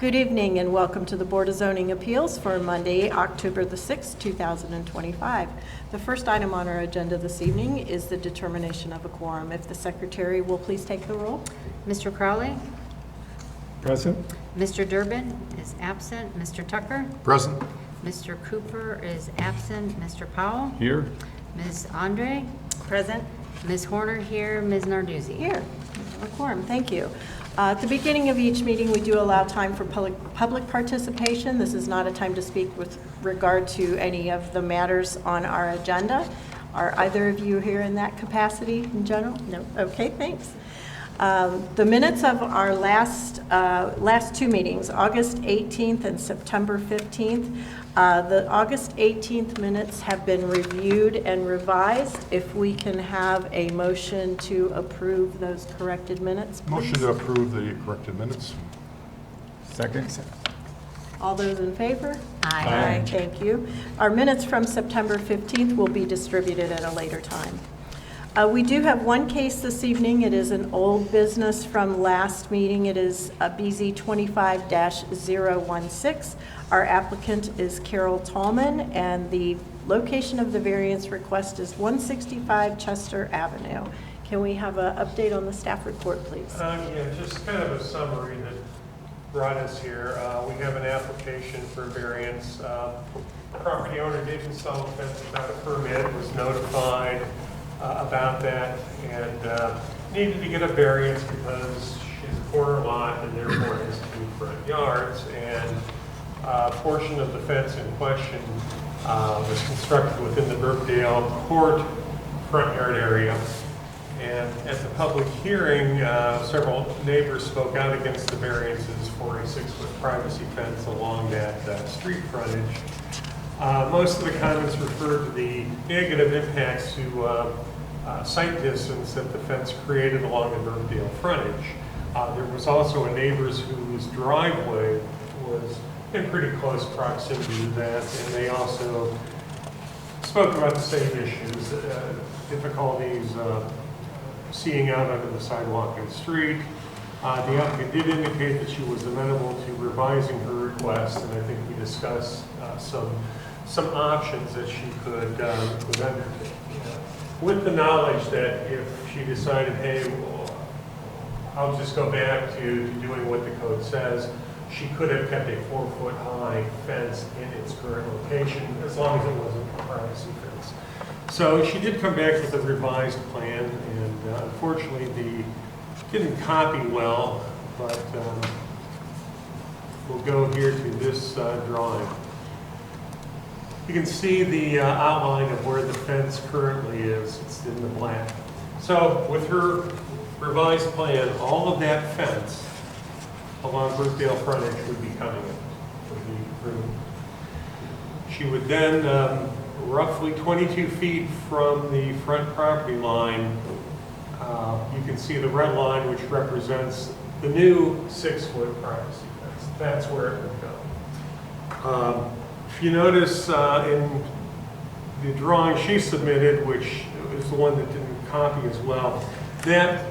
Good evening and welcome to the Board of Zoning Appeals for Monday, October the 6th, 2025. The first item on our agenda this evening is the determination of a quorum. If the secretary will please take the roll. Mr. Crowley? Present. Mr. Durbin is absent. Mr. Tucker? Present. Mr. Cooper is absent. Mr. Powell? Here. Ms. Andre? Present. Ms. Horner here. Ms. Narduzzi? Here. We have a quorum. Thank you. At the beginning of each meeting, we do allow time for public participation. This is not a time to speak with regard to any of the matters on our agenda. Are either of you here in that capacity in general? No? Okay, thanks. The minutes of our last two meetings, August 18th and September 15th, the August 18th minutes have been reviewed and revised. If we can have a motion to approve those corrected minutes, please. Motion to approve the corrected minutes. Second. All those in favor? Aye. Thank you. Our minutes from September 15th will be distributed at a later time. We do have one case this evening. It is an old business from last meeting. It is BZ 25-016. Our applicant is Carol Tallman, and the location of the variance request is 165 Chester Avenue. Can we have an update on the staff report, please? Yeah, just kind of a summary that brought us here. We have an application for variance. The property owner did install a fence without a permit, was notified about that, and needed to get a variance because she's a corner lot and therefore has 2 front yards, and a portion of the fence in question was constructed within the Burkdale Court front yard area. And at the public hearing, several neighbors spoke out against the variances for a 6-foot privacy fence along that street frontage. Most of the comments referred to the negative impacts to sight distance that the fence created along the Burkdale frontage. There was also a neighbor's whose driveway was in pretty close proximity to that, and they also spoke about the same issues, difficulties seeing out under the sidewalk and street. The applicant did indicate that she was amenable to revising her request, and I think we discussed some options that she could undertake. With the knowledge that if she decided, hey, well, I'll just go back to doing what the code says, she could have kept a 4-foot high fence in its current location as long as it wasn't a privacy fence. So she did come back with a revised plan, and unfortunately didn't copy well, but we'll go here to this drawing. You can see the outline of where the fence currently is. It's in the black. So with her revised plan, all of that fence along Brookdale frontage would be coming in, would be approved. She would then, roughly 22 feet from the front property line, you can see the red line, which represents the new 6-foot privacy fence. That's where it would go. If you notice in the drawing she submitted, which is the one that didn't copy as well, that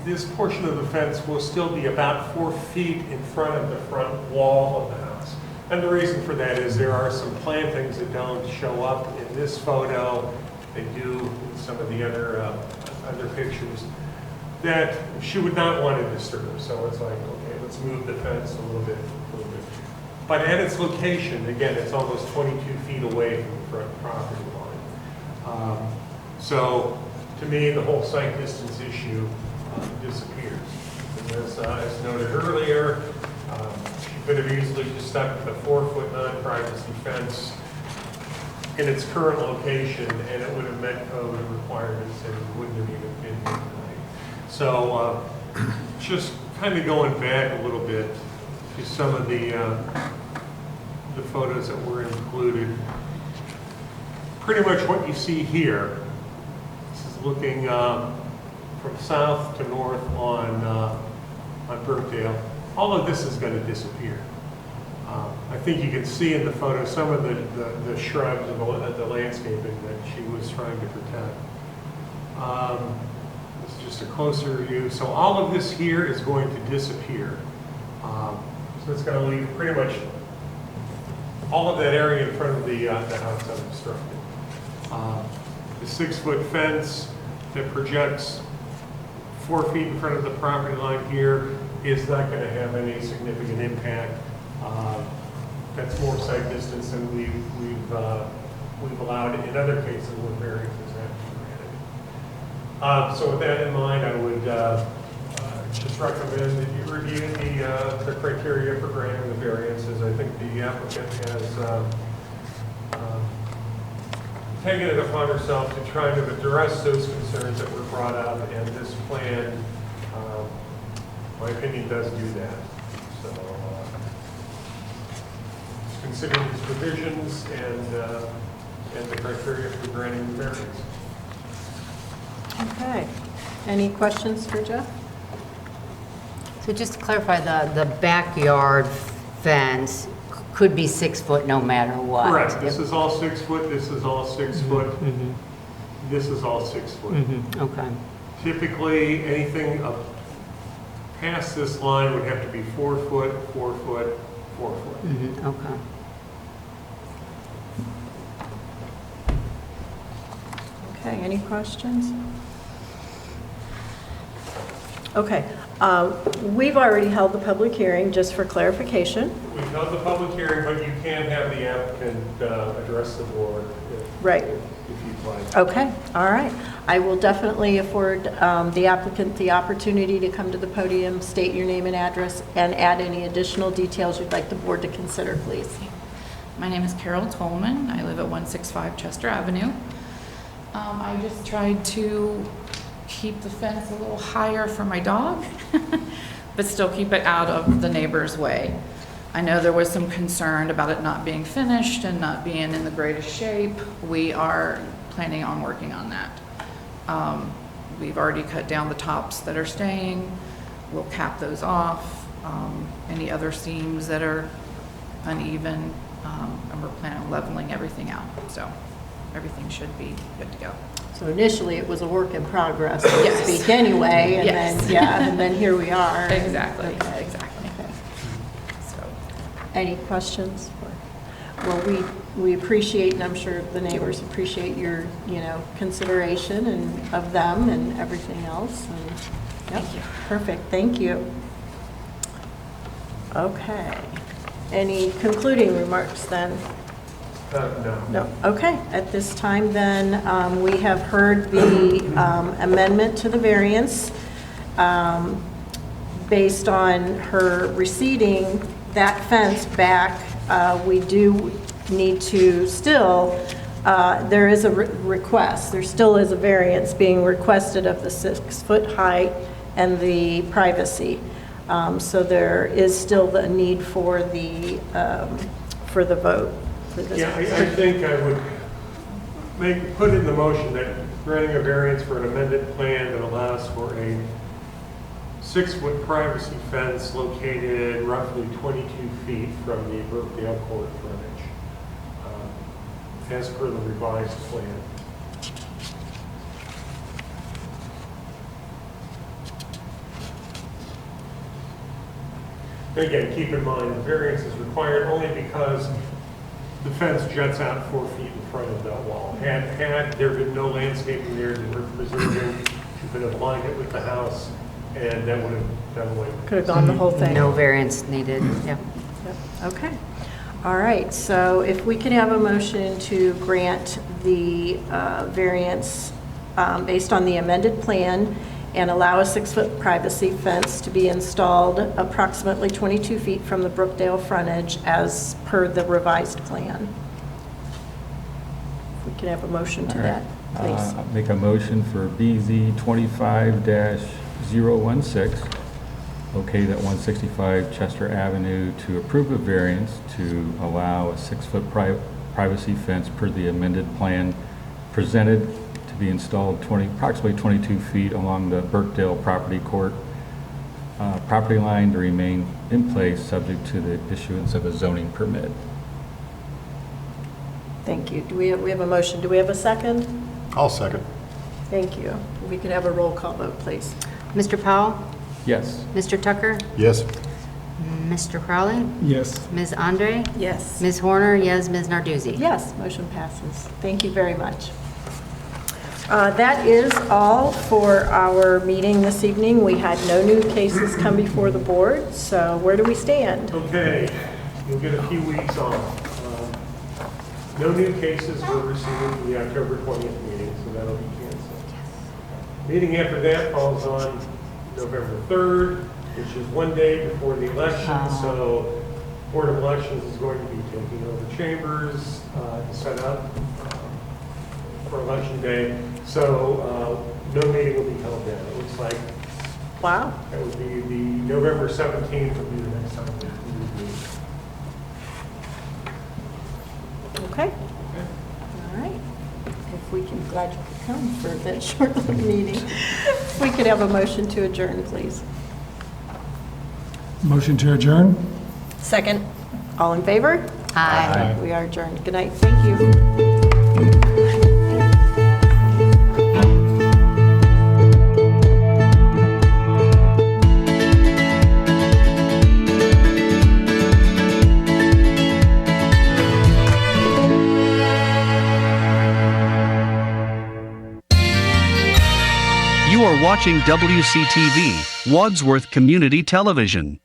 this portion of the fence will still be about 4 feet in front of the front wall of the house. And the reason for that is there are some plantings that don't show up in this photo. They do in some of the other pictures that she would not want to disturb. So it's like, okay, let's move the fence a little bit. But at its location, again, it's almost 22 feet away from the front property line. So to me, the whole site distance issue disappears. And as noted earlier, she could have easily just stuck with a 4-foot non-privacy fence in its current location, and it would have met code requirements and wouldn't have even been here tonight. So just kind of going back a little bit to some of the photos that were included. Pretty much what you see here, this is looking from south to north on Brookdale. All of this is going to disappear. I think you can see in the photo some of the shrubs and the landscaping that she was trying to protect. This is just a closer view. So all of this here is going to disappear. So it's going to leave pretty much all of that area in front of the house unobstructed. The 6-foot fence that projects 4 feet in front of the property line here is not going to have any significant impact. That's more sight distance than we've allowed in other cases where variances have been granted. So with that in mind, I would just recommend that you review the criteria for granting the variances. I think the applicant has taken it upon herself to try to address those concerns that were brought up, and this plan, my opinion, does do that. So just consider these provisions and the criteria for granting the variance. Okay. Any questions for Jeff? So just to clarify, the backyard fence could be 6 foot no matter what? Correct. This is all 6 foot, this is all 6 foot, this is all 6 foot. Okay. Typically, anything up past this line would have to be 4 foot, 4 foot, 4 foot. Okay. Okay, any questions? Okay, we've already held the public hearing, just for clarification. We've held the public hearing, but you can have the applicant address the board Right. if you'd like. Okay, all right. I will definitely afford the applicant the opportunity to come to the podium, state your name and address, and add any additional details you'd like the board to consider, please. My name is Carol Tolman. I live at 165 Chester Avenue. I just tried to keep the fence a little higher for my dog, but still keep it out of the neighbor's way. I know there was some concern about it not being finished and not being in the greatest shape. We are planning on working on that. We've already cut down the tops that are staying. We'll cap those off. Any other seams that are uneven, and we're planning on leveling everything out. So everything should be good to go. So initially, it was a work in progress, so to Yes. speak, anyway, and Yes. then, yeah, and then here we are. Exactly, Okay. exactly. Okay. So, Any questions? Well, we appreciate, and I'm sure the neighbors appreciate your, consideration and of them and everything else. And, yep, Thank you. Perfect, thank you. Okay. Any concluding remarks then? No. No. Okay, at this time then, we have heard the amendment to the variance. Based on her receding that fence back, we do need to still, there is a request, there still is a variance being requested of the 6-foot height and the privacy. So there is still the need for the vote. For this. Yeah, I think I would put in the motion that granting a variance for an amended plan that allows for a 6-foot privacy fence located roughly 22 feet from the Brookdale Court frontage, as per the revised plan. And again, keep in mind, the variance is required only because the fence juts out 4 feet in front of that wall. Had there been no landscaping there that we're preserving, you could have lined it with the house, and that would have done away with it. Could have gone the whole thing. No variance needed, yeah. Yep. Okay. All right, so if we could have a motion to grant the variance based on the amended plan and allow a 6-foot privacy fence to be installed approximately 22 feet from the Brookdale frontage as per the revised plan. If we could have a motion to that, please. I'll make a motion for BZ 25-016, located at 165 Chester Avenue, to approve a variance to allow a 6-foot privacy fence per the amended plan presented to be installed approximately 22 feet along the Burkdale property court property line to remain in place subject to the issuance of a zoning permit. Thank you. Do we have a motion? Do we have a second? I'll second. Thank you. If we could have a roll call vote, please. Mr. Powell? Yes. Mr. Tucker? Yes. Mr. Crowley? Yes. Ms. Andre? Yes. Ms. Horner? Yes. Ms. Narduzzi? Yes, motion passes. Thank you very much. That is all for our meeting this evening. We had no new cases come before the board, so where do we stand? Okay, you'll get a few weeks off. No new cases were received for the October 20th meeting, so that'll be canceled. Meeting after that falls on November 3rd, which is one day before the election, so Board of Elections is going to be taking over chambers to set up for election day. So no meeting will be held then. It looks like Wow. that would be the November 17th would be the next time we would meet. Okay. All right. If we can, glad you could come for that short little meeting. If we could have a motion to adjourn, please. Motion to adjourn? Second. All in favor? Aye. We are adjourned. Good night. Thank you. You are watching WCTV, Wadsworth Community Television.